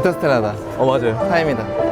인터스텔라다. 맞아요. 타임이다.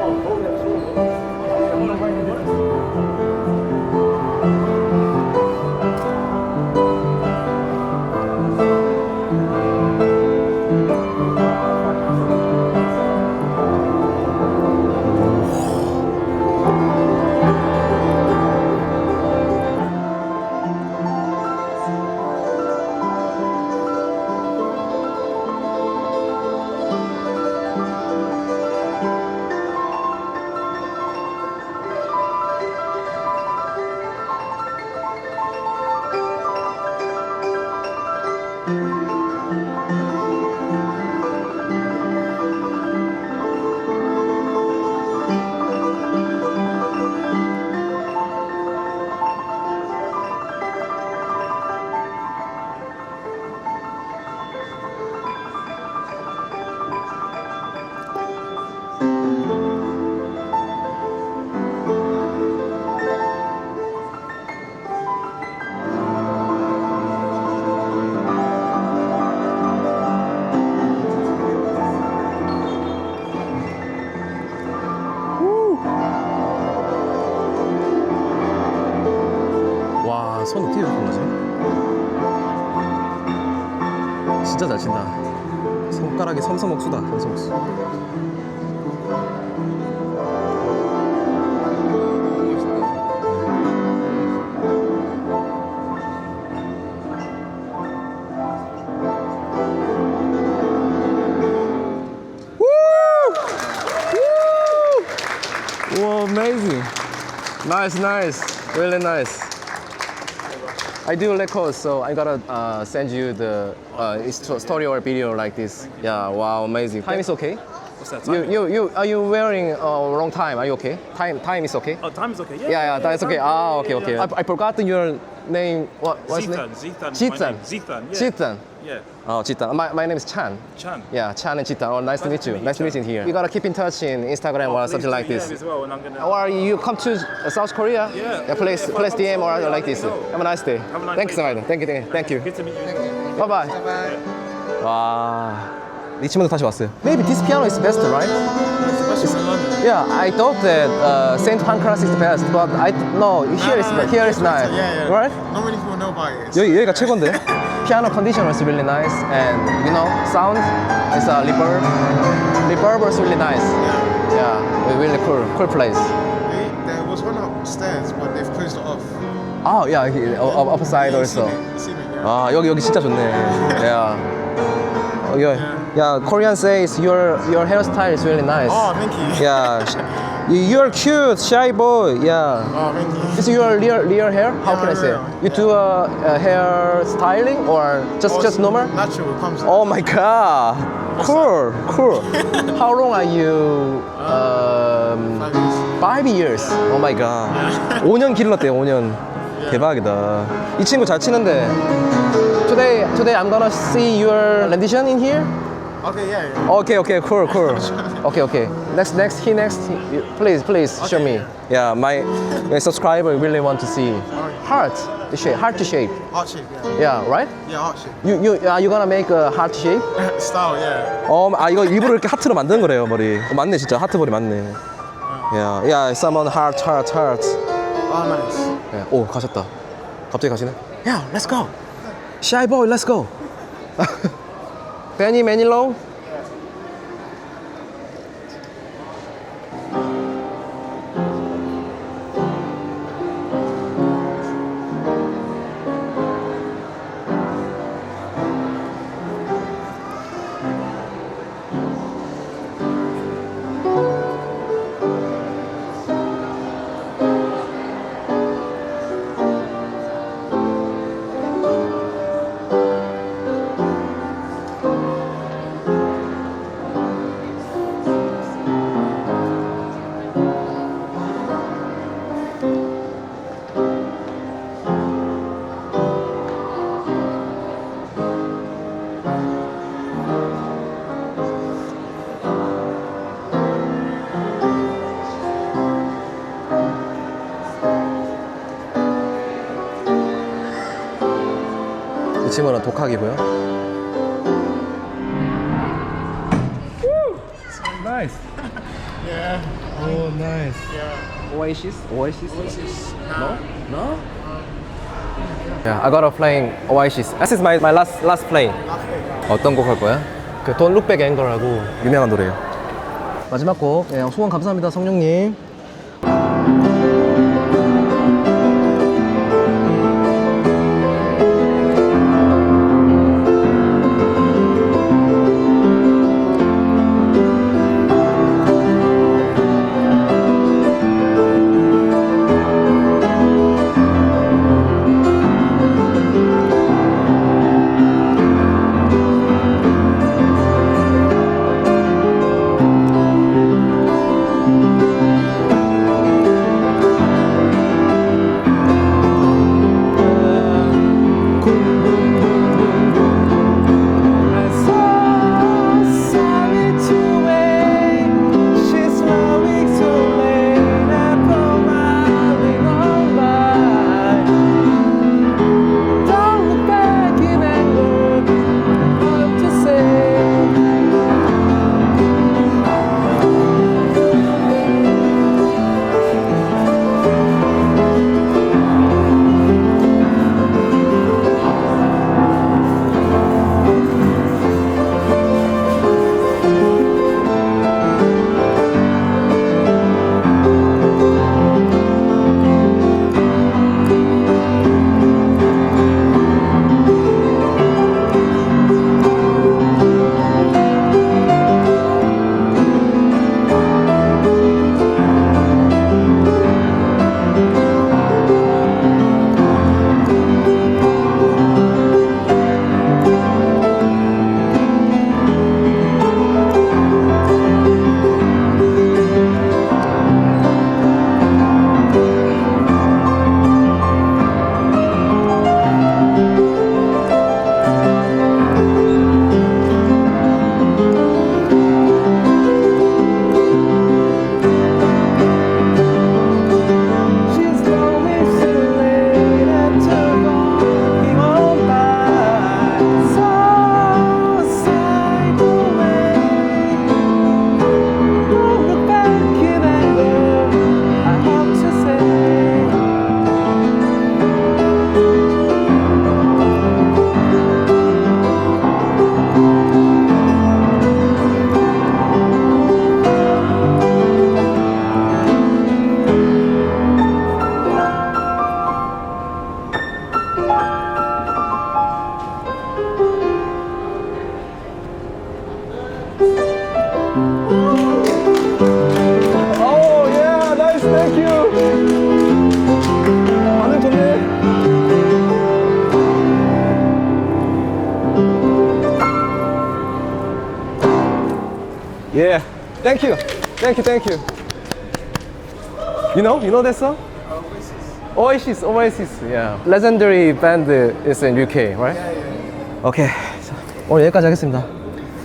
와, 손 어떻게 이렇게 올라지? 진짜 잘 친다. 손가락이 섬섬옥수다. 섬섬옥수. Wow, amazing. Nice, nice. Really nice. I do records, so I gotta send you the story or video like this. Yeah, wow, amazing. Time is okay? What's that? Are you wearing wrong time? Are you okay? Time is okay? Oh, time is okay. Yeah, that's okay. Ah, okay, okay. I forgot your name. What's your name? Zithan. Zithan. Zithan. Yeah. Zithan. Yeah. Oh, Zithan. My name is Chan. Chan. Yeah, Chan and Zithan. Oh, nice to meet you. meet you, Nice to meet you here. We gotta keep in touch in Instagram or something like this. As well, and I'm gonna. Or you come to South Korea? Yeah. Please DM or like this. Have a nice day. Have a nice Thanks, day. man. Thank you. Good to meet you. Bye bye. 와, 리치몬드 다시 왔어요. Maybe this piano is best, right? Especially in London. Yeah, I thought that Saint Pancras is the best, but here is nice, Yeah. right? Not many people know about it. 여기가 최고인데. Piano condition was really nice, and sound is a reverb. Reverb was really nice. Yeah, really cool place. There was one upstairs, but they've closed it off. Oh, yeah, upside also. You've seen it, yeah. 아, 여기 진짜 좋네. Yeah. Yeah, Korean says your hairstyle is really nice. Oh, thank you. Yeah. You're cute, shy boy. Yeah. Oh, thank you. Is your real hair? How can I say? real, You do a hair styling or just normal? Natural comes. Oh my god. Cool. How long are you? 5 years. Oh my god. 5년 길렀대요, 5년. 대박이다. 이 친구 잘 치는데. Today I'm gonna see your rendition in here. Okay, yeah. Okay, cool. Okay. Next, please show me. Yeah, my subscriber really want to see heart to shape. Heart shape, yeah. Yeah, right? Yeah, heart shape. You gonna make a heart shape? Style, yeah. 이거 일부러 이렇게 하트로 만든 거래요, 머리. 맞네, 진짜 하트볼이 맞네. Yeah, someone heart. Oh, nice. 네, 오, 가셨다. 갑자기 가시네. Yeah, let's go. Shy boy, let's go. Benny Manilow. 이 친구는 독학이고요. Nice. Yeah. Oh, nice. Yeah. Oasis? Oasis? Oasis. No? No? Yeah, I gotta playing Oasis. This is my last play. 어떤 곡 할 거야? 그 Don't Look Back Anger라고 유명한 노래예요. 마지막 곡. 예, 소원 감사합니다, 성룡님. Yeah, thank you. You know that song? Oasis, yeah. Legendary band is in UK, right? 오케이. 자, 오늘 여기까지 하겠습니다.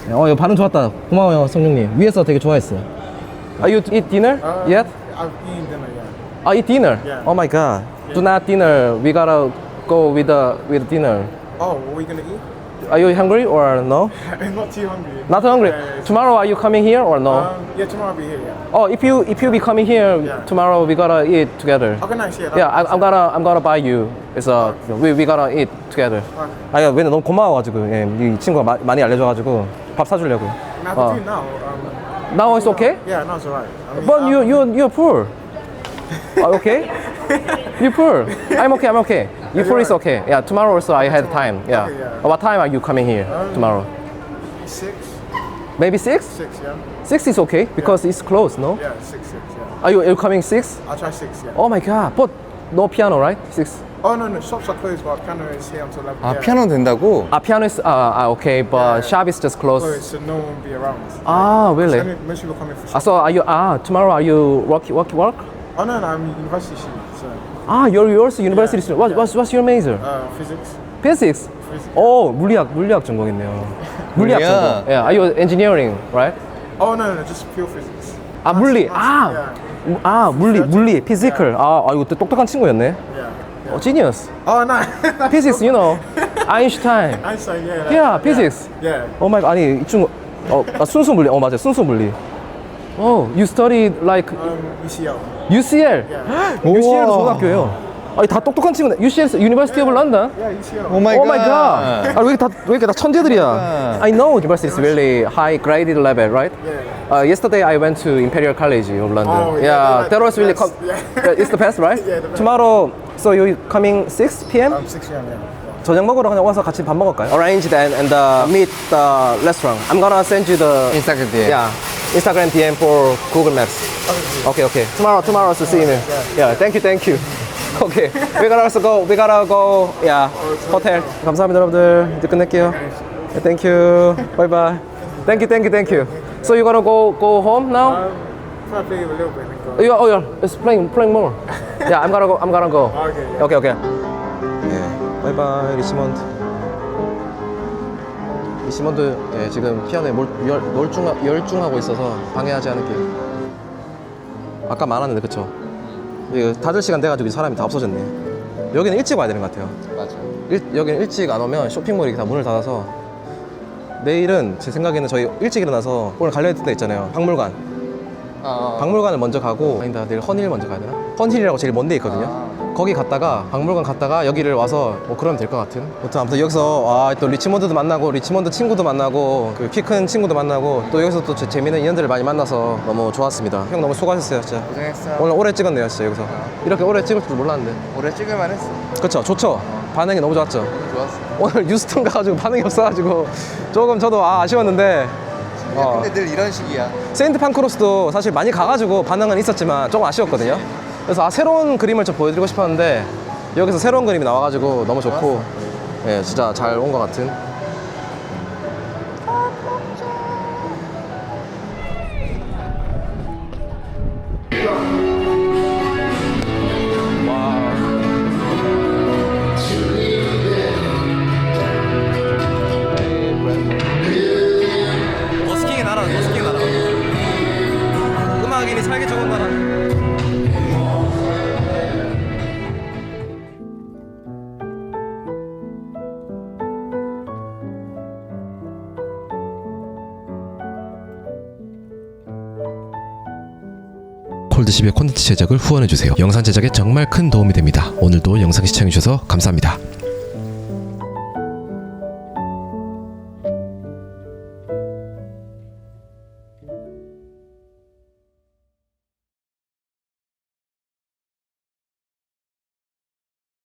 이거 반응 좋았다. 고마워요, 성룡님. 위에서 되게 좋아했어. You eat dinner yet? I've eaten dinner, yeah. Eat dinner? Yeah. Oh my god. Do not dinner. We gotta go with dinner. Oh, what are we gonna eat? Are you hungry or no? I'm not too hungry. Not hungry. Yeah. Tomorrow are you coming here or no? Yeah, tomorrow I'll be here, yeah. Oh, if you be coming here Yeah. tomorrow, we gotta eat together. Okay, nice, yeah. Yeah, I'm gonna buy you. It's we gotta eat together. 아야, 왜 너무 고마워가지고 이 친구가 많이 알려줘가지고 밥 사주려고. I have to do it now. Now it's okay? Yeah, now it's alright. I mean, But you're poor. Okay? You poor. I'm okay. You poor is okay. Yeah, tomorrow also I had time. Yeah. Okay, yeah. What time are you coming here tomorrow? 6? Maybe 6? 6, yeah. 6 is okay because it's close, no? Yeah, 6, yeah. Are you coming 6? I'll try 6, yeah. Oh my god. But no piano, right? 6. Oh, no, shops are closed, but piano is here until 11. 아, yeah. 피아노 된다고? Piano is okay, but Yeah. shop is just closed. Closed, so no one will be around. Really? Most people come in for shops. So are you tomorrow are you work? Oh, no, I'm a university student, so You're also university student. What's your major? physics. Physics. 오, 물리학 전공했네요. 물리학 물리학. 전공. Yeah, are you engineering, right? Oh, no, just pure physics. 물리. Yeah. 물리, physical. 이거 똑똑한 친구였네. Yeah. Genius. Oh, no. Physics, you know. Einstein. Einstein, yeah. Yeah, physics. Yeah. 오 마이 갓. 아니, 이 친구 순수 물리. 맞아. 순수 물리. Oh, you studied like UCL. UCL. UCL도 우와. 고등학교예요. 아니 다 똑똑한 친구네. UCL, University of London. Yeah, UCL. 오 마이 Oh my god. 아, 왜 이렇게 다 천재들이야. I know university is really high graded level, right? Yesterday I went to Imperial College of London. Oh, yeah, yeah, they're that was the really best. Yeah. it's the best, right? Yeah, the best. Tomorrow, so you coming 6 p.m.? 6 p.m. Yeah. 저녁 먹으러 그냥 와서 같이 밥 먹을까요? Arrange that and meet the restaurant. I'm gonna send you the Instagram DM. Yeah, Instagram DM for Google Maps. Okay. Tomorrow to see me. Yeah, thank you. Okay, we gotta go. Yeah, hotel. 감사합니다, 여러분들. 이제 끝낼게요. Yeah, thank you. Bye bye. Thank you. So you gotta go home now? Probably a little bit and go. Yeah, it's playing more. Yeah, I'm gonna go. Okay. 예, 바이바이 리치몬드. 리치몬드 예, 지금 피아노에 열중하고 있어서 방해하지 않을게. 아까 많았는데 그쵸? 이거 닫을 시간 돼가지고 사람이 다 없어졌네. 여기는 일찍 와야 되는 것 같아요. 맞아. 여기는 일찍 안 오면 쇼핑몰이 다 문을 닫아서 내일은 제 생각에는 저희 일찍 일어나서 오늘 갈려야 될 데 있잖아요. 박물관. 박물관을 먼저 가고 아니다 내일 헌힐 먼저 가야 되나? 헌힐이라고 제일 먼 데 있거든요. 거기 갔다가 박물관 갔다가 여기를 와서 뭐 그러면 될 것 같은. 아무튼 여기서 또 리치몬드도 만나고 리치몬드 친구도 만나고 그 키 큰 친구도 만나고 또 여기서 또 재미있는 인연들을 많이 만나서 너무 좋았습니다. 형 너무 수고하셨어요 진짜. 고생했어. 오늘 오래 찍었네요 진짜 여기서. 이렇게 오래 찍을 줄 몰랐는데. 오래 찍을만 했어. 그쵸 좋죠? 반응이 너무 좋았죠? 좋았어. 오늘 유스턴 가가지고 반응이 없어가지고 조금 저도 아쉬웠는데 근데 늘 이런 식이야. 세인트 판크로스도 사실 많이 가가지고 반응은 있었지만 조금 아쉬웠거든요. 그래서 새로운 그림을 좀 보여드리고 싶었는데 여기서 새로운 그림이 나와가지고 너무 좋고 예, 진짜 잘 온 것 같은. 버스킹의 나라, 버스킹의 나라. 음악인이 살기 좋은 나라. 콜드십의 콘텐츠 제작을 후원해주세요. 영상 제작에 정말 큰 도움이 됩니다. 오늘도 영상 시청해주셔서 감사합니다.